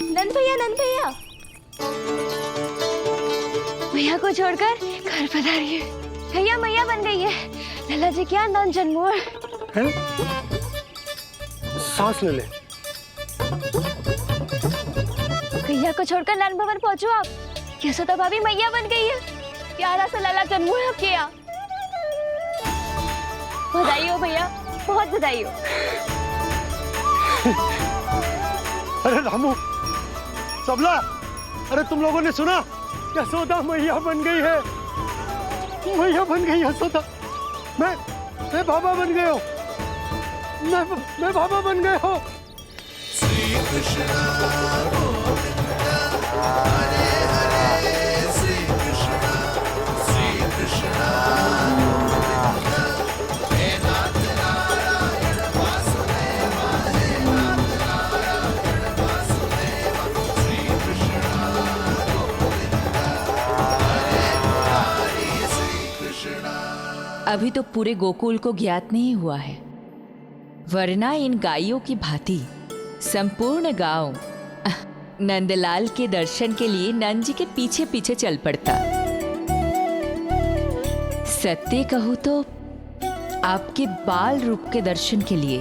नंद भैया, नंद भैया, मैया को छोड़कर घर पधारी है। भैया मैया बन गई है। लल्ला जी क्या नंद जन्मोर है? सांस ले ले। भैया को छोड़कर नंद भवन पहुंचो आप। यशोदा भाभी मैया बन गई है। प्यारा सा लल्ला जन्मोर आपके यहाँ। बधाई हो भैया, बहुत बधाई हो। अरे रामू, सबला, अरे तुम लोगों ने सुना? यशोदा मैया बन गई है। मैया बन गई यशोदा। मैं बाबा बन गया हूँ। मैं बाबा बन गया हूँ। श्री कृष्ण हरे हरे, श्री कृष्ण हे नाथ नारायण वासुदेव, हे नाथ नारायण वासुदेव, श्री कृष्ण गोविंद हरे मुरारी, श्री कृष्ण। अभी तो पूरे गोकुल को ज्ञात नहीं हुआ है, वरना इन गायों की भांति संपूर्ण गांव नंदलाल के दर्शन के लिए नंद जी के पीछे पीछे चल पड़ता। सत्य कहूं तो आपके बाल रूप के दर्शन के लिए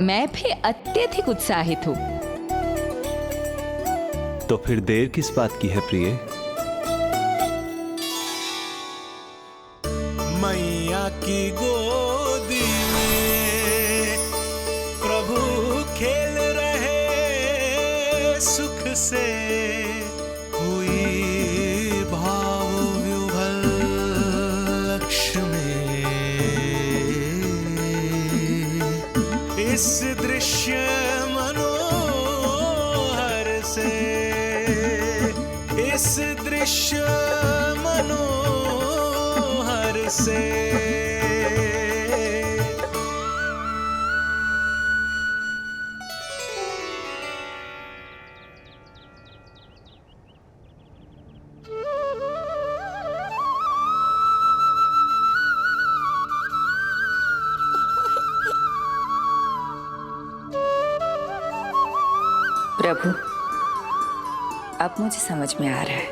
मैं भी अत्यधिक उत्साहित हूं। तो फिर देर किस बात की है प्रिय? मैया की गोदी में प्रभु खेल रहे सुख से, हुई भाव विह्वल लक्ष्मी। इस दृश्य मनोहर से, इस दृश्य मनोहर से प्रभु, अब मुझे समझ में आ रहा है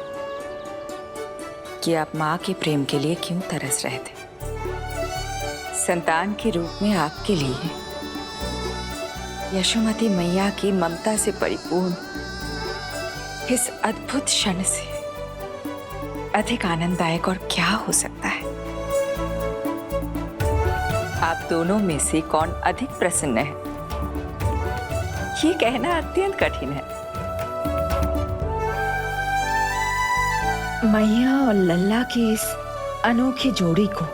कि आप माँ के प्रेम के लिए क्यों तरस रहे थे। संतान के रूप में आपके लिए यशोमती मैया की ममता से परिपूर्ण इस अद्भुत क्षण से अधिक आनंददायक और क्या हो सकता है। आप दोनों में से कौन अधिक प्रसन्न है, ये कहना अत्यंत कठिन है। मैया और लल्ला की इस अनोखी जोड़ी को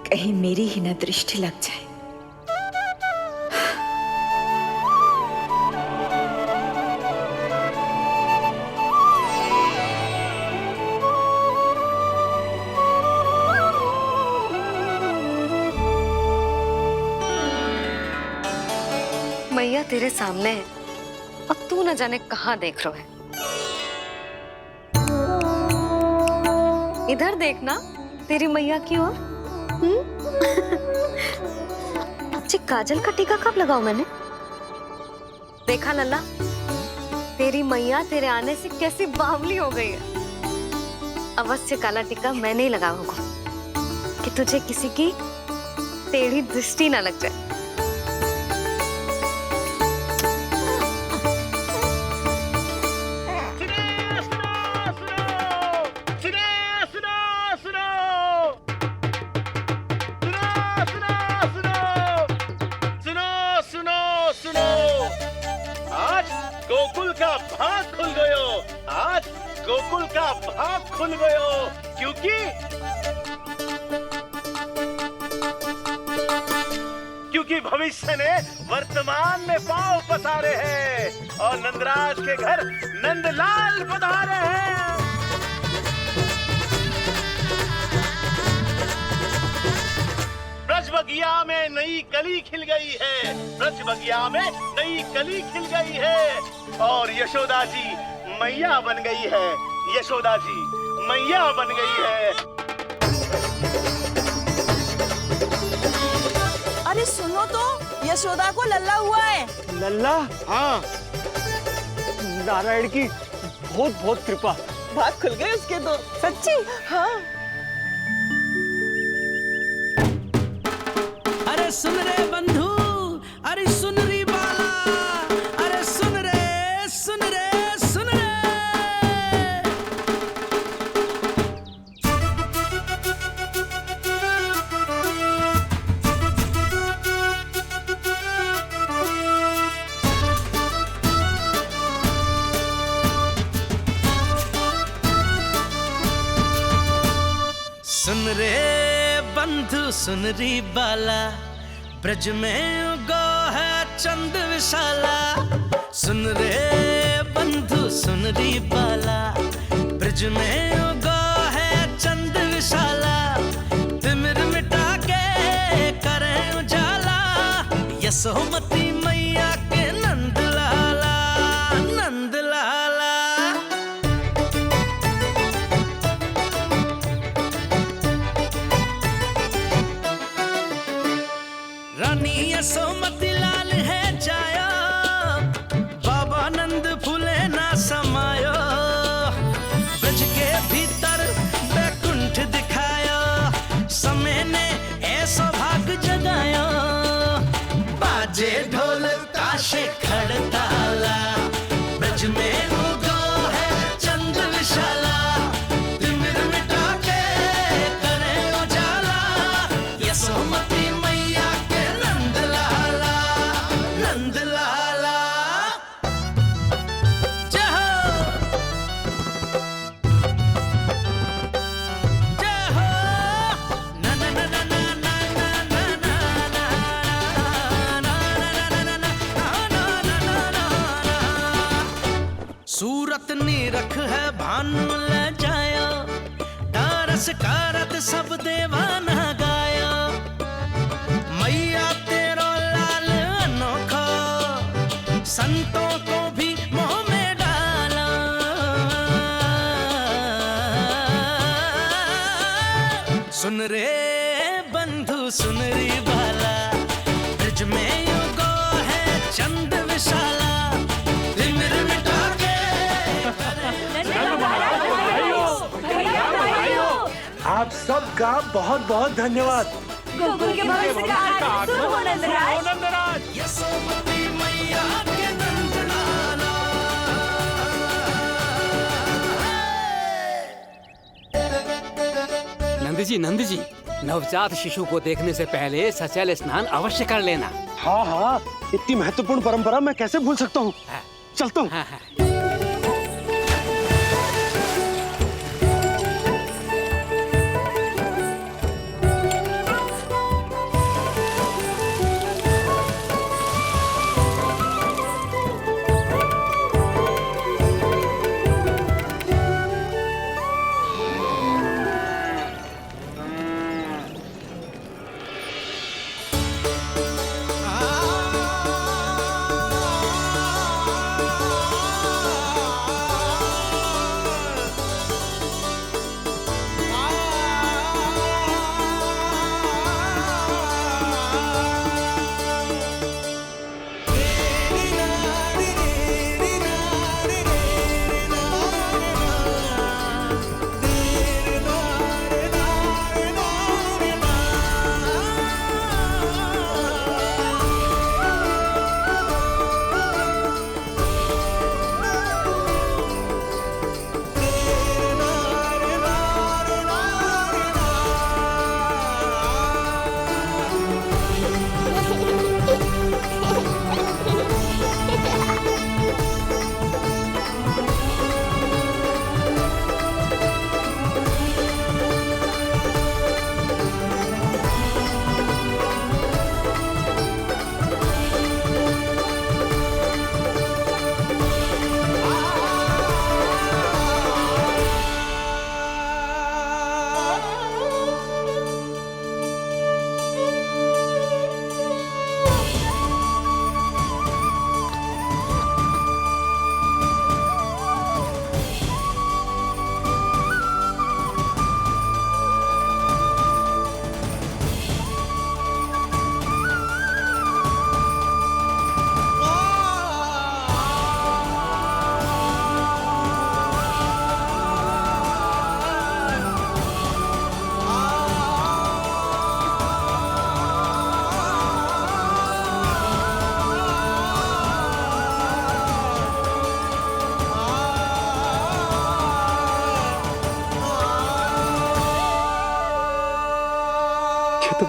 कहीं मेरी ही न दृष्टि लग जाए। मैया तेरे सामने है, अब तू न जाने कहाँ देख रहा है। इधर देखना तेरी मैया की ओर। अच्छी काजल का टीका कब लगाऊं मैंने? देखा लल्ला, तेरी मैया तेरे आने से कैसी बावली हो गई है। अवश्य काला टीका मैंने ही लगाया होगा कि तुझे किसी की टेढ़ी दृष्टि ना लग जाए। गोकुल का भाग खुल गयो। आज गोकुल का भाग खुल गयो, क्योंकि भविष्य ने वर्तमान में पांव पसारे हैं और नंदराज के घर नंदलाल पधारे हैं। ब्रज बगिया में नई कली खिल गई है, ब्रज बगिया में नई कली खिल गई है और यशोदा जी मैया बन गई है। यशोदा जी मैया बन गई है। अरे सुनो तो, यशोदा को लल्ला हुआ है। लल्ला? हाँ, नारायण की बहुत बहुत कृपा। भाग खुल गए उसके तो। सच्ची? हाँ। अरे सुन रे बंधु, अरे सुन री बाला, अरे सुन रे, सुन रे, सुन रे। सुन रे बंधु सुन री बाला, ब्रज में उगो है चंद विशाला। सुन रे बंधु सुन री बाला, ब्रज में उगो है चंद विशाला। तिमिर मिटा के करें उजाला, यशोमती मैया के नंद लाला, नंद लाला। रानी यशोमती लाल है जाया, बाबा नंद फूले ना समायो। ब्रज के भीतर बैकुंठ दिखाया, समय ने ऐसा भाग जगाया। बाजे ढोल ताशे खड़ताला, ब्रज में उगो है चंद विशाला। तिमिर मिटा के करे उजाला, यशोमती मैया के नंद लाला, नंद लाला। जय हो, जय हो। ना ना ना ना ना ना ना ना ना ना ना ना ना ना। सूरत निरख है भानु ले जाया, दारस कारत सब देवाना गाया। मैया तेरो लाल अनोखा, संतों को भी मोह में डाला। सुन रे बंधु सुन री बाला, ब्रज में युगो है चंद विशाला। तिमिर मिटा के आप सबका बहुत बहुत धन्यवाद। गोकुल के भविष्य का आरंभ शुभ हो नंदराज। यशोमती मैया के नंद लाला। नंद जी, नवजात शिशु को देखने से पहले सचैल स्नान अवश्य कर लेना। हाँ हाँ, इतनी महत्वपूर्ण परंपरा मैं कैसे भूल सकता हूँ। चलता हूँ। हाँ हाँ।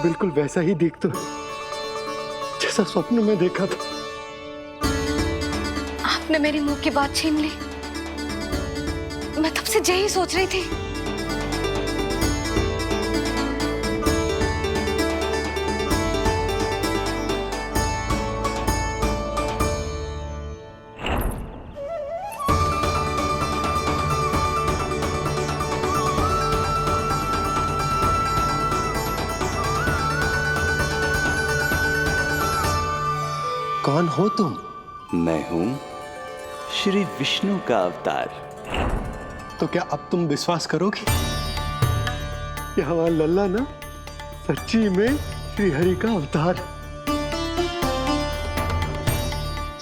बिल्कुल वैसा ही दिखता है जैसा स्वप्न में देखा था। आपने मेरी मुंह की बात छीन ली। मैं तब से यही सोच रही थी। कौन हो तुम? मैं हूं श्री विष्णु का अवतार। तो क्या अब तुम विश्वास करोगे कि हमारा लल्ला ना सच्ची में श्री हरि का अवतार?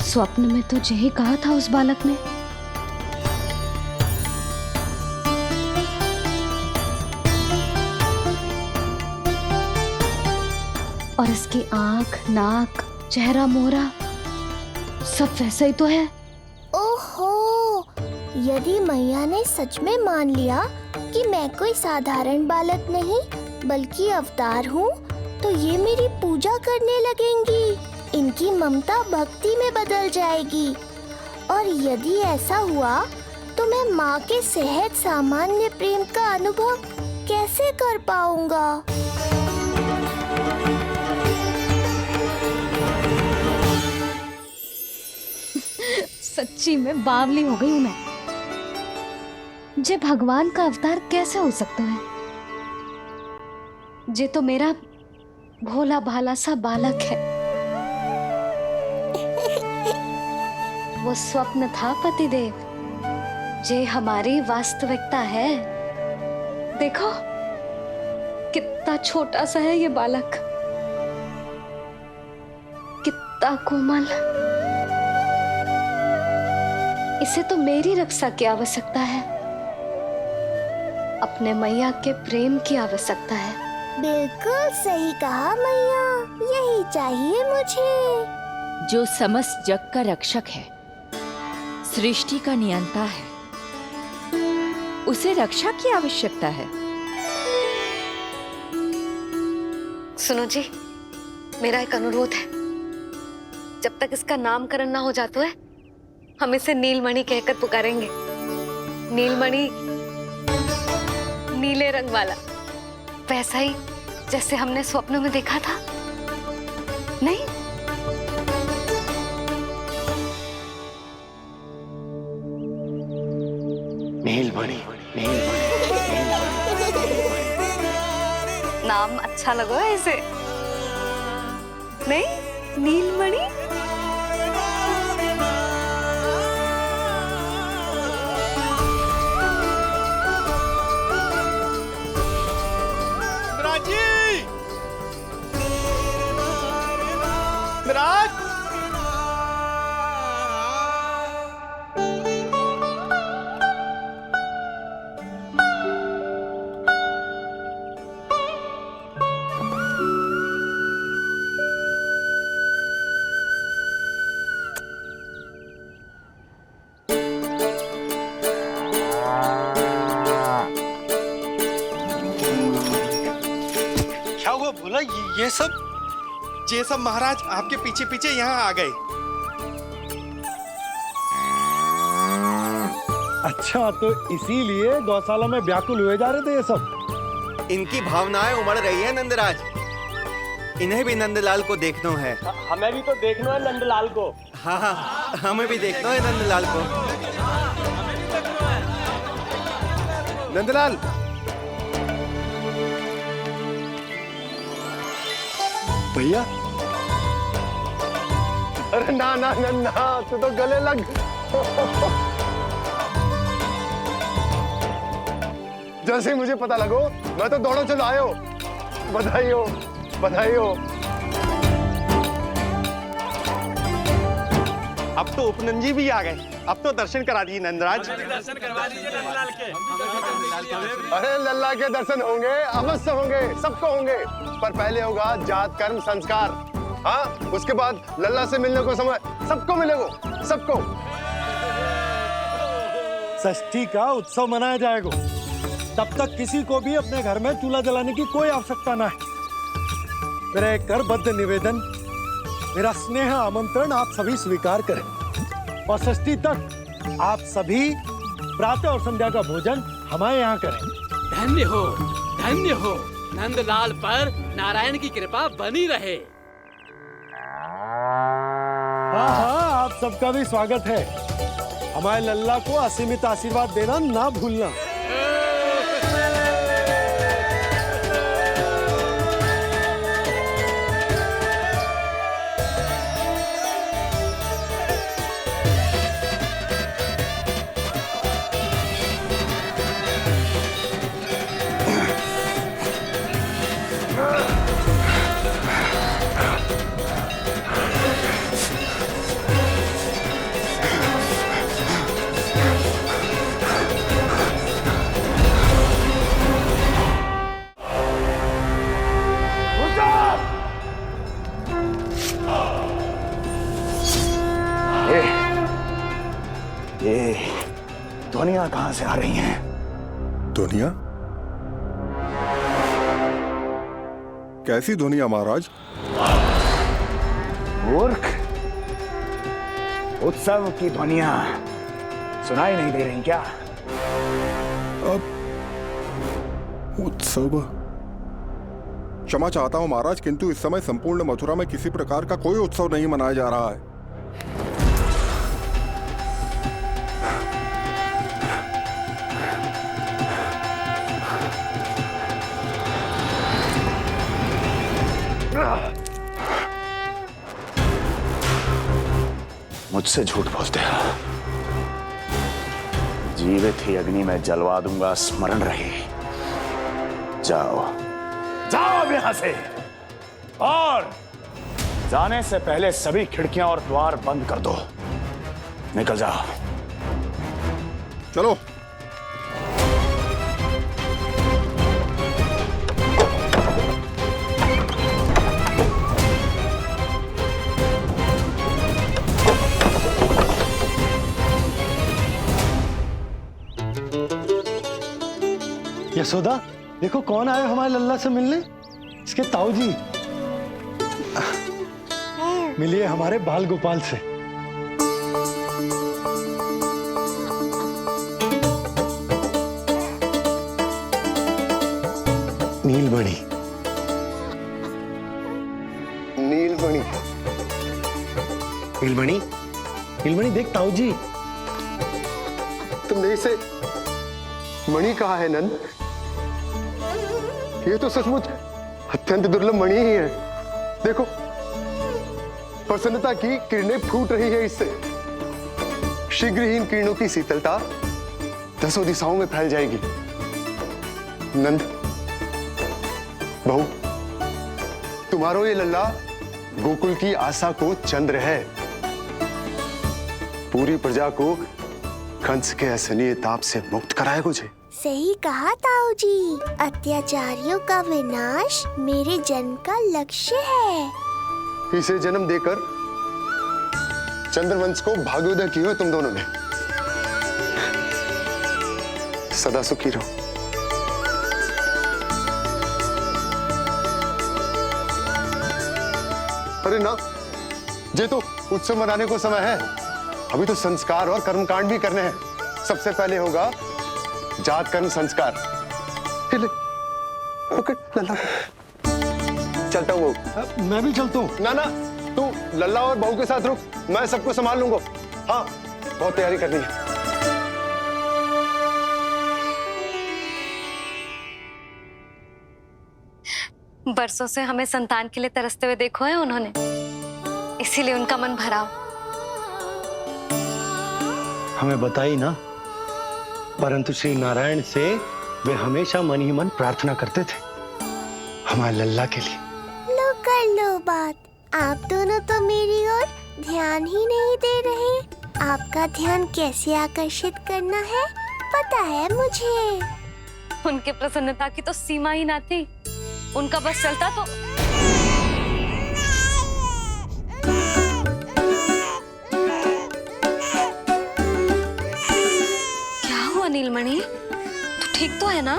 स्वप्न में तो यही कहा था उस बालक ने। और इसकी आंख, नाक, चेहरा, मोहरा सब वैसा ही तो है। ओहो, यदि मैया ने सच में मान लिया कि मैं कोई साधारण बालक नहीं बल्कि अवतार हूँ, तो ये मेरी पूजा करने लगेंगी। इनकी ममता भक्ति में बदल जाएगी। और यदि ऐसा हुआ तो मैं माँ के सहज सामान्य प्रेम का अनुभव कैसे कर पाऊंगा? सच्ची में बावली हो गई हूँ मैं। जे भगवान का अवतार कैसे हो सकता है? जे तो मेरा भोला भाला सा बालक है। वो स्वप्न था पतिदेव, जे हमारी वास्तविकता है। देखो कितना छोटा सा है ये बालक, कितना कोमल। इसे तो मेरी रक्षा की आवश्यकता है, अपने मैया के प्रेम की आवश्यकता है। बिल्कुल सही कहा मैया, यही चाहिए मुझे। जो समस्त जग का रक्षक है, सृष्टि का नियंता है, उसे रक्षा की आवश्यकता है। सुनो जी, मेरा एक अनुरोध है। जब तक इसका नामकरण ना हो जाता है, हम इसे नीलमणि कहकर पुकारेंगे। नीलमणि, नीले रंग वाला, वैसा ही जैसे हमने स्वप्न में देखा था। नहीं? नीलमणि, नाम अच्छा लगा है इसे? नहीं? नीलमणि? बोला ये सब महाराज आपके पीछे पीछे यहाँ आ गए। अच्छा, तो इसीलिए गौशाला में व्याकुल हुए जा रहे थे ये सब? इनकी भावनाएं उमड़ रही है नंदराज। इन्हें भी नंदलाल को देखना है। हमें भी तो देखना है नंदलाल को। हाँ हाँ, हमें भी देखना है नंदलाल को। नंदलाल, भैया। अरे ना ना ना ना, तू तो गले लग। जैसे ही मुझे पता लगो मैं तो दौड़ो चलो आयो। बधाई हो, बधाई हो। अब तो उपनंजी भी आ गए। अब तो दर्शन करा दिए नंदराज। दर्शन करवा दीजिए नंदलाल के। अरे लल्ला के दर्शन होंगे, अवश्य होंगे, सबको होंगे। पर पहले होगा जात कर्म संस्कार। हाँ, उसके बाद लल्ला से मिलने को समय सबको मिलेगा, सबको। षष्ठी का उत्सव मनाया जाएगा। तब तक किसी को भी अपने घर में चूल्हा जलाने की कोई आवश्यकता ना है। मेरा एक करबद्ध निवेदन, मेरा स्नेह आमंत्रण आप सभी स्वीकार करें और षष्ठी तक आप सभी प्रातः और संध्या का भोजन हमारे यहाँ करें। धन्य हो नंदलाल पर नारायण की कृपा बनी रहे। हाँ, आप सबका भी स्वागत है। हमारे लल्ला को असीमित आशीर्वाद देना ना भूलना। ये ध्वनियां कहां से आ रही हैं? ध्वनियां? कैसी ध्वनियां महाराज? मूर्ख, उत्सव की ध्वनियां सुनाई नहीं दे रही क्या? अब उत्सव? क्षमा चाहता हूं महाराज, किंतु इस समय संपूर्ण मथुरा में किसी प्रकार का कोई उत्सव नहीं मनाया जा रहा है। मुझसे झूठ बोलते हो। जीवित ही अग्नि में जलवा दूंगा, स्मरण रहे। जाओ जाओ अब यहां से, और जाने से पहले सभी खिड़कियां और द्वार बंद कर दो। निकल जाओ। चलो। यशोदा, देखो कौन आए हमारे लल्ला से मिलने। इसके ताऊ जी। मिलिए हमारे बाल गोपाल से। नीलमणि, नीलमणि, नीलमणि, नीलमणि देख ताऊ जी। तुमने इसे मणि कहा है नंद? ये तो सचमुच अत्यंत दुर्लभ मणि ही है। देखो, प्रसन्नता की किरणें फूट रही है इससे। शीघ्र ही इन किरणों की शीतलता दसों दिशाओं में फैल जाएगी। नंद, बहू, तुम्हारो ये लल्ला गोकुल की आशा को चंद्र है। पूरी प्रजा को कंस के असहनीय ताप से मुक्त कराएगा मुझे। सही कहा ताऊ जी, अत्याचारियों का विनाश मेरे जन्म का लक्ष्य है। इसे जन्म देकर चंद्रवंश को भाग्योदय किया हो तुम दोनों ने। सदा सुखी रहो। अरे ना, ये तो उत्सव मनाने को समय है। अभी तो संस्कार और कर्मकांड भी करने हैं। सबसे पहले होगा जात कर्म संस्कार। लल्ला, चलता हूँ। मैं भी चलता हूँ। ना ना, तू लल्ला और बहू के साथ रुक, मैं सबको संभाल लूंगा। हाँ, बहुत तैयारी करनी है। बरसों से हमें संतान के लिए तरसते हुए देखो है उन्होंने, इसीलिए उनका मन भरा। हमें बताई ना, परंतु श्री नारायण से वे हमेशा मन ही मन प्रार्थना करते थे हमारे लल्ला के लिए। लो कर लो बात। आप दोनों तो मेरी ओर ध्यान ही नहीं दे रहे। आपका ध्यान कैसे आकर्षित करना है पता है मुझे। उनके प्रसन्नता की तो सीमा ही ना थी। उनका बस चलता तो क्या हुआ नीलमणि, तू ठीक तो है ना?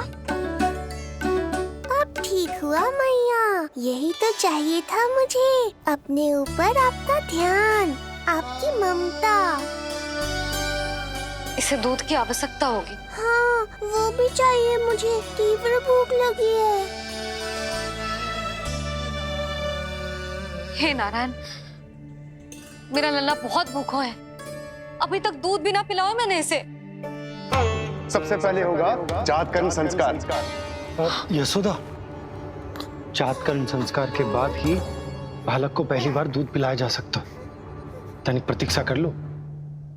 अब ठीक हुआ मैया, यही तो चाहिए था मुझे, अपने ऊपर आपका ध्यान, आपकी ममता। इसे दूध की आवश्यकता होगी। हाँ, वो भी चाहिए मुझे, तीव्र भूख लगी है। हे नारायण, मेरा लल्ला बहुत भूखा है, अभी तक दूध भी ना पिलाओ मैंने इसे। सबसे पहले होगा जात कर्म संस्कार। यशोदा, जात कर्म संस्कार के बाद ही बालक को पहली बार दूध पिलाया जा सकता। तनिक प्रतीक्षा कर लो,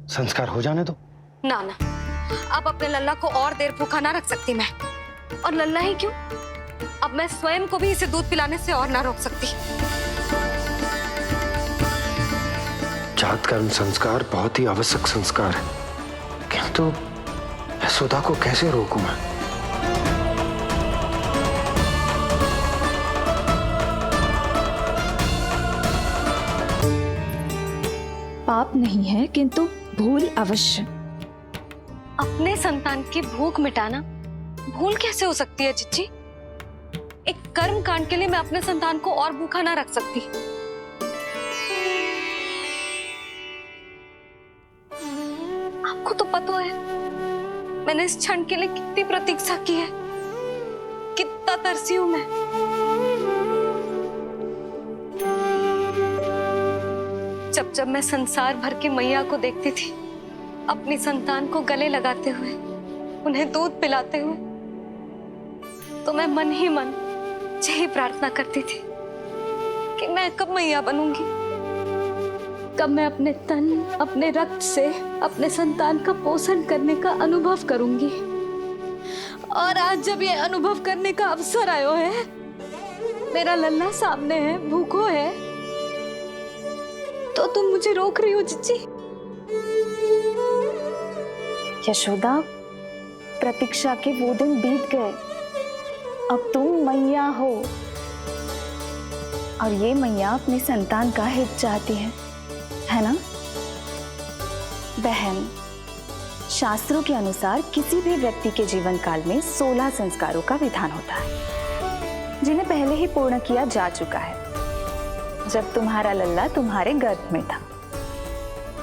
संस्कार हो जाने दो। ना ना, अब अपने लल्ला को और देर भूखा ना रख सकती मैं। और लल्ला ही क्यों, अब मैं स्वयं को भी इसे दूध पिलाने से और ना रोक सकती। जात कर्म संस्कार बहुत ही आवश्यक संस्कार है, किंतु यशोदा को कैसे रोकूं मैं? पाप नहीं है, किंतु भूल अवश्य। अपने संतान की भूख मिटाना भूल कैसे हो सकती है चिच्ची? एक कर्म कांड के लिए मैं अपने संतान को और भूखा ना रख सकती। आपको तो पता है मैंने इस क्षण के लिए कितनी प्रतीक्षा की है, कितना तरसी हूं मैं। जब जब मैं संसार भर की मैया को देखती थी अपनी संतान को गले लगाते हुए, उन्हें दूध पिलाते हुए, तो मैं मन ही मन यही प्रार्थना करती थी कि मैं कब मैया बनूंगी, कब मैं अपने तन अपने रक्त से अपने संतान का पोषण करने का अनुभव करूंगी। और आज जब ये अनुभव करने का अवसर आयो है, मेरा लल्ला सामने है, भूखो है, तो तुम मुझे रोक रही हो चिच्ची? यशोदा, प्रतीक्षा के वो दिन बीत गए, अब तुम मैया हो और ये मैया अपनी संतान का हित चाहती है ना बहन? शास्त्रों के अनुसार किसी भी व्यक्ति के जीवन काल में 16 संस्कारों का विधान होता है, जिन्हें पहले ही पूर्ण किया जा चुका है जब तुम्हारा लल्ला तुम्हारे गर्भ में था।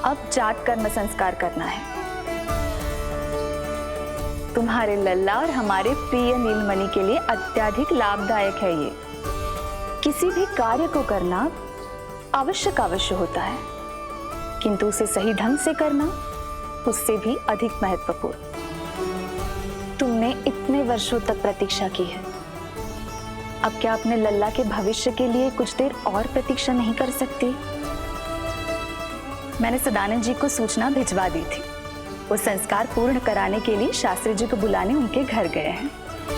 अब जात कर्म संस्कार करना है। तुम्हारे लल्ला और हमारे प्रिय नीलमणि के लिए अत्यधिक लाभदायक है ये। किसी भी कार्य को करना अवश्य होता है, किंतु उसे सही ढंग से करना उससे भी अधिक महत्वपूर्ण। तुमने इतने वर्षों तक प्रतीक्षा की है, अब क्या अपने लल्ला के भविष्य के लिए कुछ देर और प्रतीक्षा नहीं कर सकती? मैंने सदानंद जी को सूचना भिजवा दी थी, वो संस्कार पूर्ण कराने के लिए शास्त्री जी को बुलाने उनके घर गए हैं।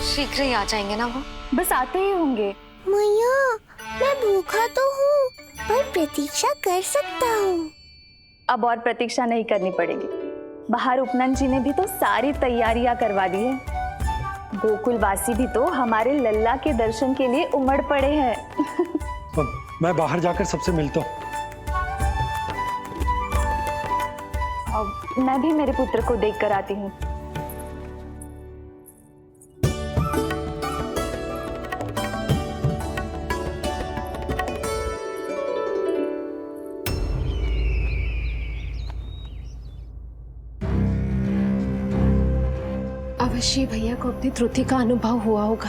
शीघ्र ही आ जाएंगे ना वो? बस आते ही होंगे। मैया, मैं भूखा तो हूँ, पर प्रतीक्षा कर सकता हूँ। अब और प्रतीक्षा नहीं करनी पड़ेगी। बाहर उपनंद जी ने भी तो सारी तैयारियां करवा दी है। गोकुलवासी भी तो हमारे लल्ला के दर्शन के लिए उमड़ पड़े हैं। मैं बाहर जाकर सबसे मिलता हूँ। अब मैं भी मेरे पुत्र को देख कर आती हूँ। अवश्य भैया को अपनी त्रुटि का अनुभव हुआ होगा,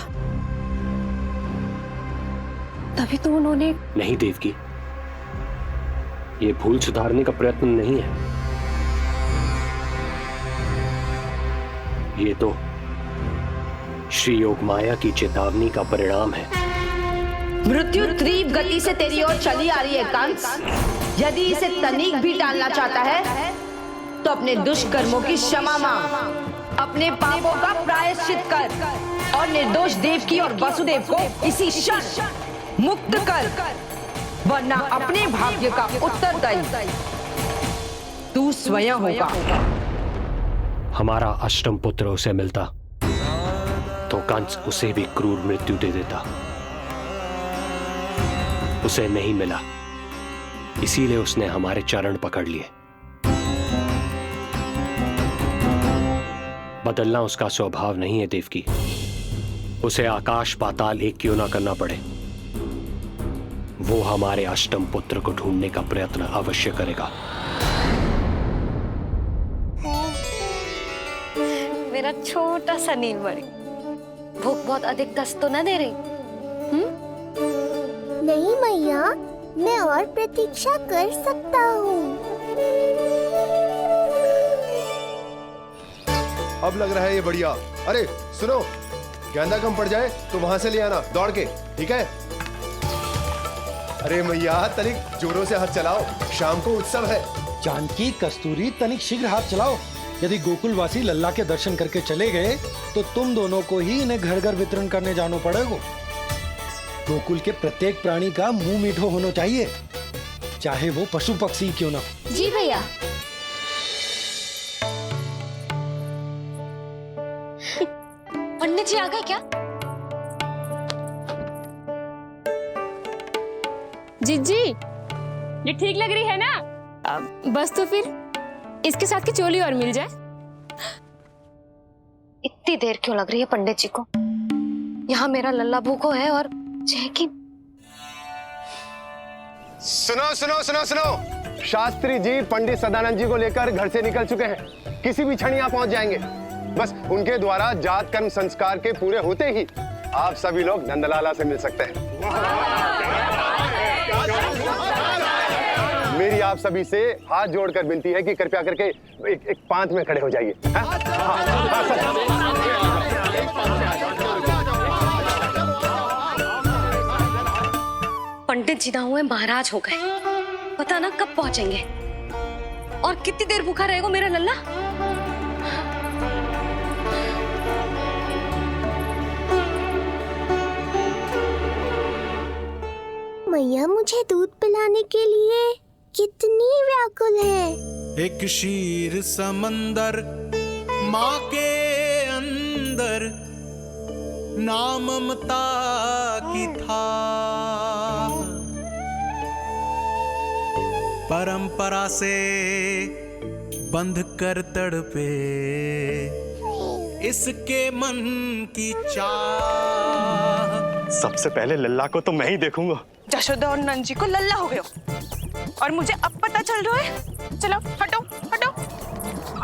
तभी तो उन्होंने। नहीं देवकी, ये भूल सुधारने का प्रयत्न नहीं है, ये तो श्री योग माया की चेतावनी का परिणाम है। मृत्यु तीव्र गति से तेरी ओर चली आ रही है कंस। यदि इसे तनिक भी टालना चाहता है तो अपने दुष्कर्मों की क्षमा मांग, अपने पापों का प्रायश्चित कर और निर्दोष देवकी और वसुदेव को इसी क्षण मुक्त कर, वरना अपने भाग्य का उत्तरदायी तू स्वयं होगा। हमारा अष्टम पुत्र उसे मिलता तो कंस उसे भी क्रूर मृत्यु दे देता। उसे नहीं मिला, इसीलिए उसने हमारे चरण पकड़ लिए। बदलना उसका स्वभाव नहीं है देवकी। उसे आकाश पाताल एक क्यों ना करना पड़े, वो हमारे अष्टम पुत्र को ढूंढने का प्रयत्न अवश्य करेगा। मेरा छोटा सा नीलमणि, भूख बहुत अधिक कष्ट तो न दे रही? नहीं मैया, मैं और प्रतीक्षा कर सकता हूँ। अब लग रहा है ये बढ़िया। अरे सुनो, गेंदा कम पड़ जाए तो वहां से ले आना दौड़ के, ठीक है? अरे मैया तनिक जोरों से हाथ चलाओ, शाम को उत्सव है। जानकी, कस्तूरी, तनिक शीघ्र हाथ चलाओ। यदि गोकुलवासी लल्ला के दर्शन करके चले गए तो तुम दोनों को ही इन्हें घर घर वितरण करने जाना पड़ेगा। गोकुल के प्रत्येक प्राणी का मुंह मीठो होना चाहिए, चाहे वो पशु पक्षी क्यों ना। जी भैया। पंडित जी आ गए क्या? जीजी, ये ठीक लग रही है ना? बस तो फिर इसके साथ की चोली और मिल जाए। इतनी देर क्यों लग रही है पंडित जी को? यहाँ मेरा लल्ला भूखो है और जय की। सुनो सुनो सुनो सुनो, शास्त्री जी पंडित सदानंद जी को लेकर घर से निकल चुके हैं। किसी भी क्षण यहाँ पहुंच जाएंगे। बस उनके द्वारा जात कर्म संस्कार के पूरे होते ही आप सभी लोग नंदलाला से मिल सकते हैं। मेरी आप सभी से हाथ जोड़कर विनती है कि कृपया करके एक पांत में खड़े हो जाइए। पंडित जी ना हुए महाराज हो गए, पता ना कब पहुंचेंगे और कितनी देर भूखा रहेगा मेरा लल्ला। मैया मुझे दूध पिलाने के लिए कितनी व्याकुल है। एक शीर समंदर माँ के अंदर, ना ममता की था, परंपरा से बंध कर तड़पे इसके मन की चाह। सबसे पहले लल्ला को तो मैं ही देखूंगा। जशोदा और नंद जी को लल्ला हो गए और मुझे अब पता चल रहा है। चलो हटो हटो।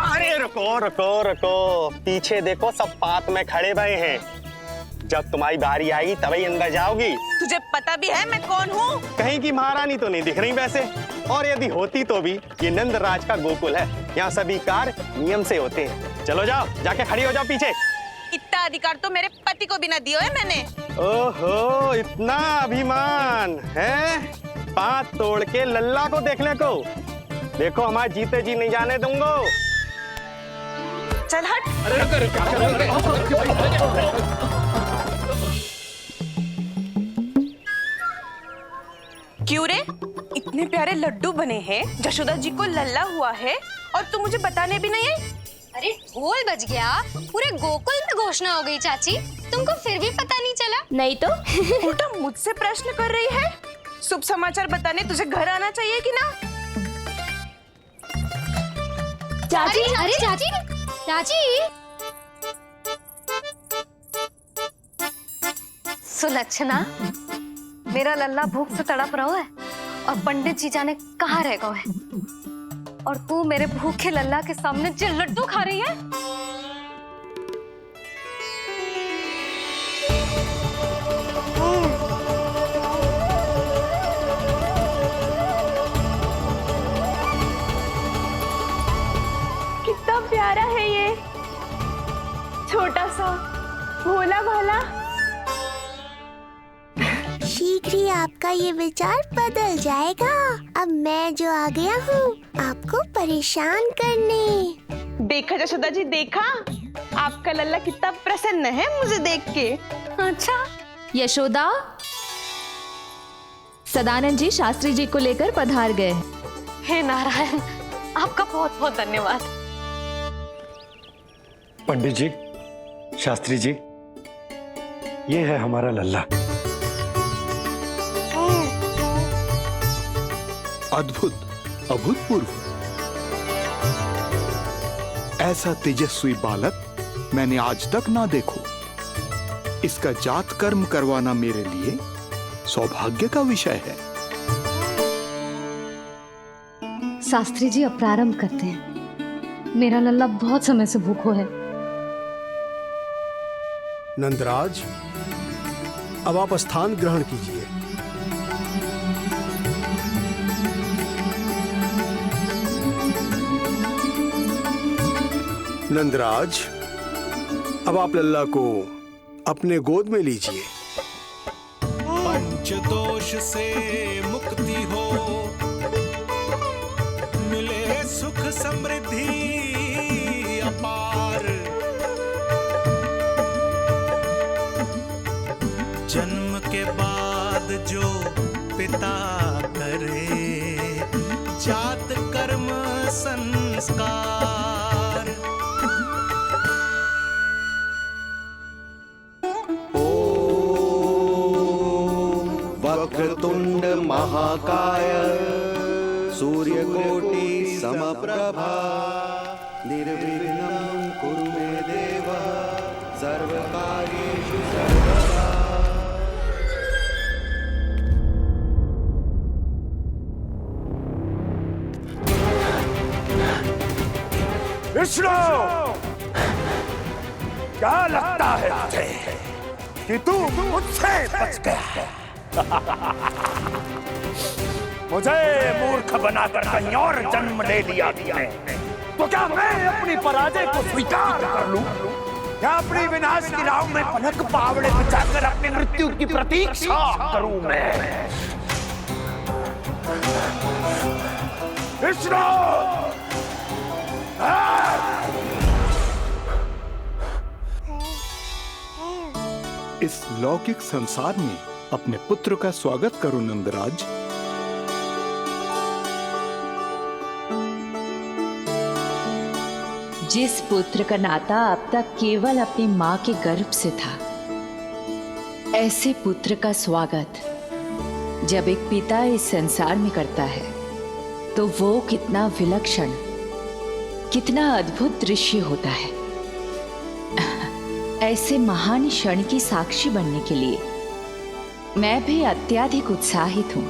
अरे रुको रुको रुको, पीछे देखो, सब पात में खड़े हुए हैं। जब तुम्हारी बारी आएगी तभी अंदर जाओगी। तुझे पता भी है मैं कौन हूँ? कहीं की महारानी तो नहीं दिख रही वैसे, और यदि होती तो भी ये नंदराज का गोकुल है, यहाँ सभी कार्य नियम से होते हैं। चलो जाओ, जाके खड़ी हो जाओ पीछे। इतना अधिकार तो मेरे पति को भी ना दिया है मैंने। ओहो, इतना अभिमान है? पांव तोड़ के लल्ला को देखने को। देखो हमारे जीते जी नहीं जाने दूंगा। चल हट। क्यों रे, इतने प्यारे लड्डू बने हैं, जशोदा जी को लल्ला हुआ है और तू मुझे बताने भी नहीं है? अरे ढोल बज गया, पूरे गोकुल में घोषणा हो गई चाची, तुमको फिर भी पता नहीं चला? नहीं तो उल्टा मुझसे प्रश्न कर रही है। शुभ समाचार बताने तुझे घर आना चाहिए कि ना? चाची, अरे चाची, चाची। सुलक्षणा, मेरा लल्ला भूख से तड़प रहा है और पंडित जी जाने कहाँ रह गए हैं, और तू मेरे भूखे लल्ला के सामने जो लड्डू खा रही है। कितना प्यारा है ये, छोटा सा भोला भाला। शीघ्र ही आपका ये विचार बदल जाएगा। अब मैं जो आ गया हूँ आपको परेशान करने। देखा जशोदा जी, देखा आपका लल्ला कितना प्रसन्न है मुझे देख के। अच्छा यशोदा, सदानंद जी शास्त्री जी को लेकर पधार गए। हे नारायण, आपका बहुत बहुत धन्यवाद। पंडित जी, शास्त्री जी, ये है हमारा लल्ला। अद्भुत, अभूतपूर्व। ऐसा तेजस्वी बालक मैंने आज तक ना देखो। इसका जात कर्म करवाना मेरे लिए सौभाग्य का विषय है। शास्त्री जी अब प्रारंभ करते हैं। मेरा लल्ला बहुत समय से भूखो है। नंदराज, अब आप स्थान ग्रहण कीजिए। नंदराज, अब आप लल्ला को अपने गोद में लीजिए। पंचदोष से मुक्ति हो, मिले सुख समृद्धि अपार। जन्म के बाद जो पिता करे, जात कर्म संस्कार। वक्रतुंड महाकाय सूर्यकोटि समप्रभा निर्विघ्नं कुरु मे देव सर्वकार्येषु सर्वदा। विष्णु, क्या लगता है तुझे कि तू मुझसे बच गया है? मुझे मूर्ख बनाकर कहीं और जन्म ले लिया तुमने, तो क्या मैं अपनी पराजय को स्वीकार कर लूं? क्या अपनी विनाश की राह में पलक पावड़े बिछाकर अपनी मृत्यु की प्रतीक्षा करूं मैं? विष्णु, इस लौकिक संसार में अपने पुत्र का स्वागत करो नंदराज। जिस पुत्र का नाता अब तक केवल अपनी मां के गर्भ से था, ऐसे पुत्र का स्वागत जब एक पिता इस संसार में करता है तो वो कितना विलक्षण, कितना अद्भुत दृश्य होता है। ऐसे महान क्षण की साक्षी बनने के लिए मैं भी अत्यधिक उत्साहित हूं।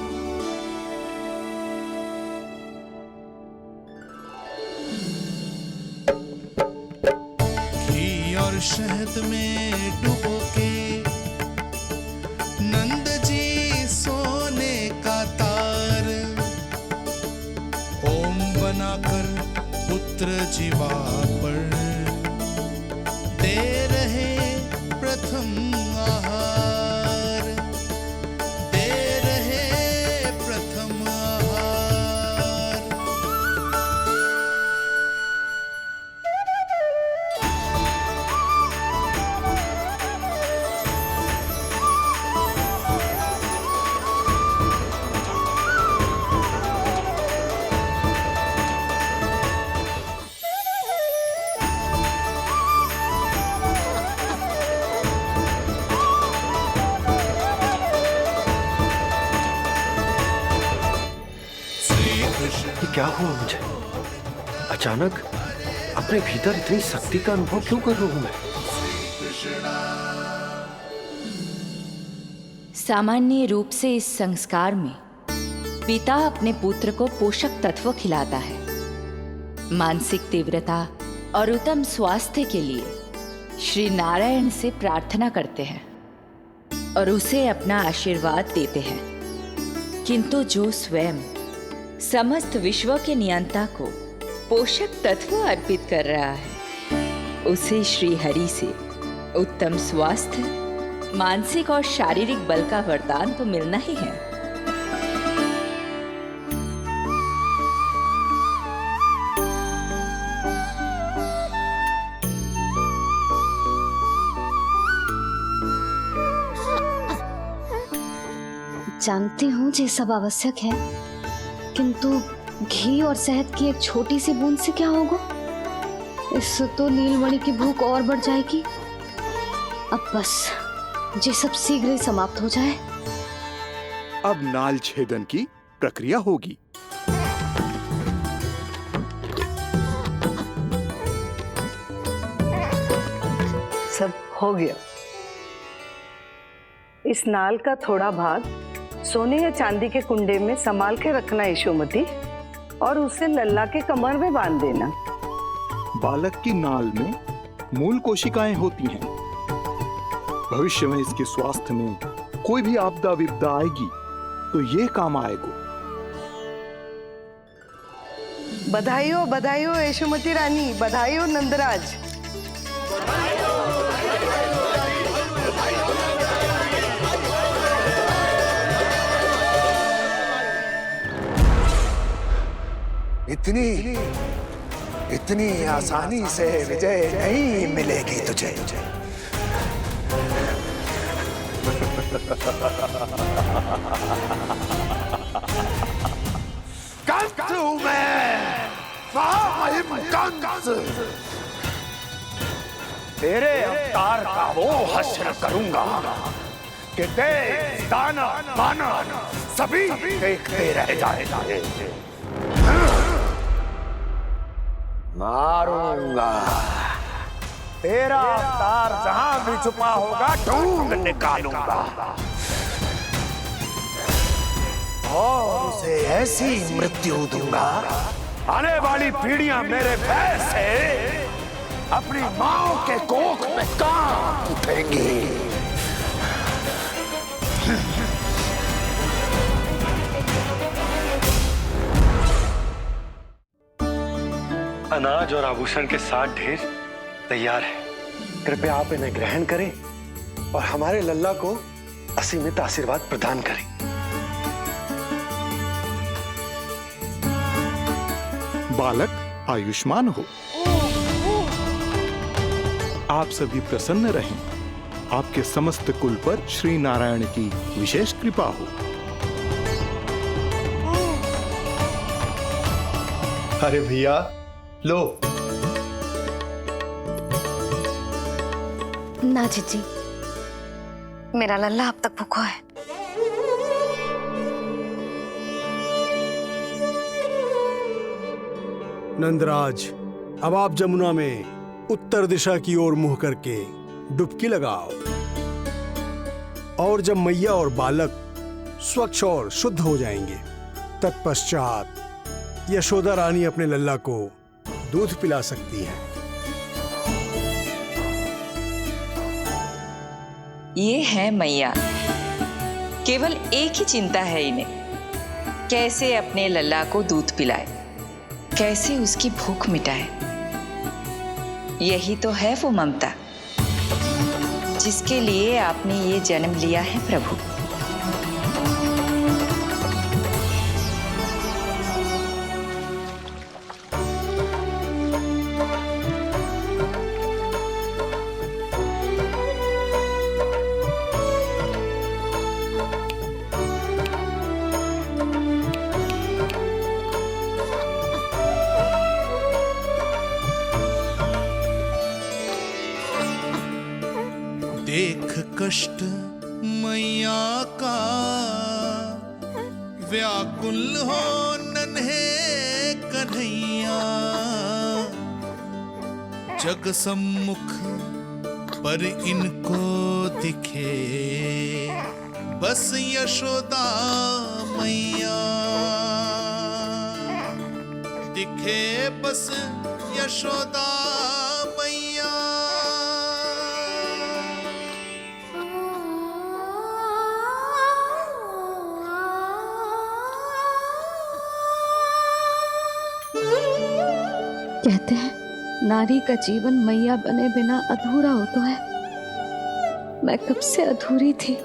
घी और शहद में डुबो के नंद जी सोने का तार, ओम बनाकर पुत्र जीवा पर दे रहे प्रथम आहार, दे रहे प्रथम आहार। ये क्या हुआ मुझे? अचानक अपने भीतर इतनी शक्ति का अनुभव क्यों कर रहा हूं मैं? सामान्य रूप से इस संस्कार में पिता अपने पुत्र को पोषक तत्व खिलाता है। मानसिक तीव्रता और उत्तम स्वास्थ्य के लिए श्री नारायण से प्रार्थना करते हैं और उसे अपना आशीर्वाद देते हैं। किंतु जो स्वयं समस्त विश्व के नियंता को पोषक तत्व अर्पित कर रहा है, उसे श्री हरि से उत्तम स्वास्थ्य, मानसिक और शारीरिक बल का वरदान तो मिलना ही है। जानती हूँ ये सब आवश्यक है, किंतु घी और शहद की एक छोटी सी बूंद से क्या होगा? इससे तो नीलमणि की भूख और बढ़ जाएगी। अब बस ये सब शीघ्र ही समाप्त हो जाए। अब नाल छेदन की प्रक्रिया होगी। सब हो गया। इस नाल का थोड़ा भाग सोने या चांदी के कुंडे में संभाल के रखना यशोमती। और उसे लल्ला के कमर में बांध देना। बालक की नाल में मूल कोशिकाएं होती हैं। भविष्य में इसके स्वास्थ्य में कोई भी आपदा विपदा आएगी तो ये काम आएगा। बधाई हो यशोमती रानी, बधाई हो नंदराज। इतनी आसानी से विजय नहीं मिलेगी तुझे। तेरे अवतार का वो हश्र करूंगा कि देश, दाना, बाना सभी देखते रह जाएंगे। मारूंगा, तेरा अवतार जहां भी छुपा होगा ढूंढ निकालूंगा और उसे ऐसी मृत्यु दूंगा, आने वाली पीढ़ियां मेरे भय से अपनी मां के कोख में कांप उठेंगी। अनाज और आभूषण के साथ ढेर तैयार है। कृपया आप इन्हें ग्रहण करें और हमारे लल्ला को असीमित आशीर्वाद प्रदान करें। बालक आयुष्मान हो, आप सभी प्रसन्न रहें। आपके समस्त कुल पर श्री नारायण की विशेष कृपा हो। अरे भैया लो। ना जीजी, मेरा लल्ला अब तक भूखा है। नंदराज, अब आप जमुना में उत्तर दिशा की ओर मुंह करके डुबकी लगाओ और जब मैया और बालक स्वच्छ और शुद्ध हो जाएंगे, तत्पश्चात यशोदा रानी अपने लल्ला को दूध पिला सकती है। ये है मैया, केवल एक ही चिंता है इन्हें, कैसे अपने लल्ला को दूध पिलाए, कैसे उसकी भूख मिटाए। यही तो है वो ममता जिसके लिए आपने ये जन्म लिया है प्रभु। देख कष्ट मैया का व्याकुल हो नन्हे कन्हैया, जग सम्मुख पर इनको दिखे बस यशोदा मैया, दिखे बस यशोदा मैया। कहते हैं नारी का जीवन मैया बने बिना अधूरा होता है। मैं कब से अधूरी थी,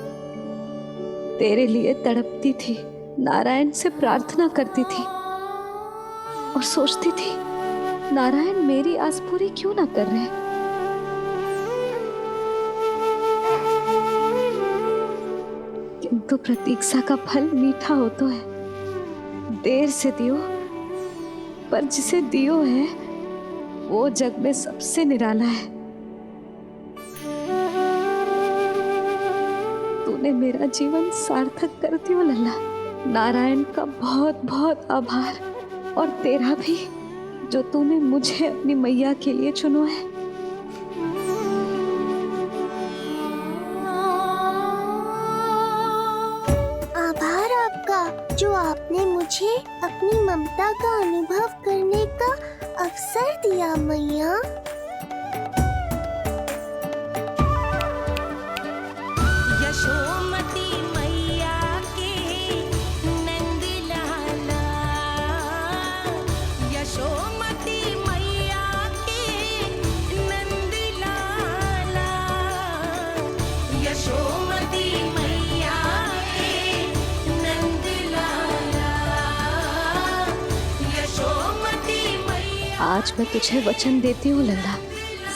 तेरे लिए तड़पती थी, नारायण से प्रार्थना करती थी और सोचती थी नारायण मेरी आस पूरी क्यों ना कर रहे। किंतु प्रतीक्षा का फल मीठा होता है, देर से दियो पर जिसे दियो है वो जग में सबसे निराला है। तूने मेरा जीवन सार्थक कर दियो लल्ला। नारायण का बहुत बहुत आभार और तेरा भी, जो तूने मुझे अपनी मैया के लिए चुनो है। आभार आपका जो आपने मुझे मुझे अपनी ममता का अनुभव करने का अवसर दिया मैया। यशोमती मैया के नंद लाला, यशोमती मैया के नंद लाला, यशोमती मैया के नंद लाला, यशोमती मैया। आज मैं तुझे वचन देती हूँ लल्ला,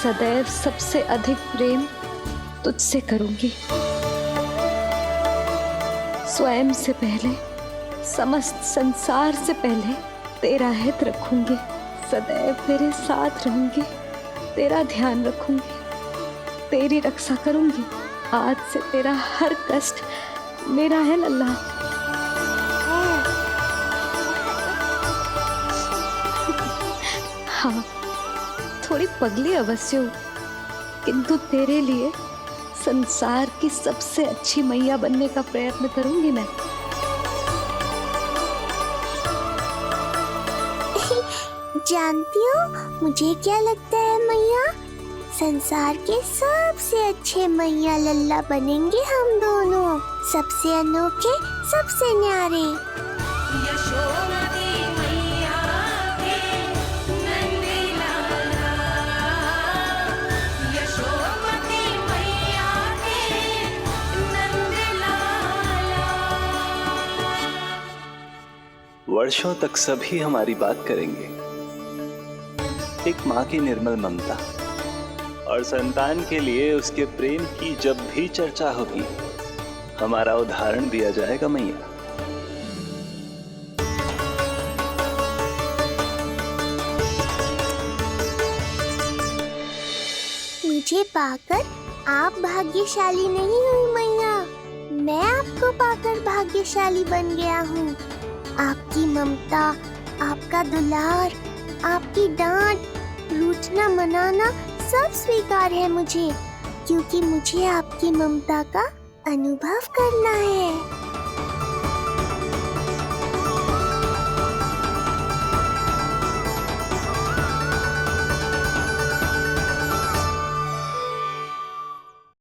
सदैव सबसे अधिक प्रेम तुझसे करूंगी। स्वयं से पहले, समस्त संसार से पहले तेरा हित रखूंगी। सदैव तेरे साथ रहूंगी, तेरा ध्यान रखूंगी, तेरी रक्षा करूंगी। आज से तेरा हर कष्ट मेरा है लल्ला। हाँ, थोड़ी पगली अवश्य हूँ, किंतु तेरे लिए संसार की सबसे अच्छी मैया बनने का प्रयत्न करूंगी मैं। जानती हो मुझे क्या लगता है मैया? संसार के सबसे अच्छे मैया लल्ला बनेंगे हम दोनों, सबसे अनोखे, सबसे न्यारे। यशोमती मैया के नंद लाला, यशोमती मैया के नंद लाला। वर्षों तक सभी हमारी बात करेंगे। एक माँ की निर्मल ममता और संतान के लिए उसके प्रेम की जब भी चर्चा होगी, हमारा उदाहरण दिया जाएगा मैया। मुझे पाकर आप भाग्यशाली नहीं हुई मैया, मैं आपको पाकर भाग्यशाली बन गया हूँ। आपकी ममता, आपका दुलार, आपकी डांट, रूठना मनाना सब स्वीकार है मुझे, क्योंकि मुझे आपकी ममता का अनुभव करना है।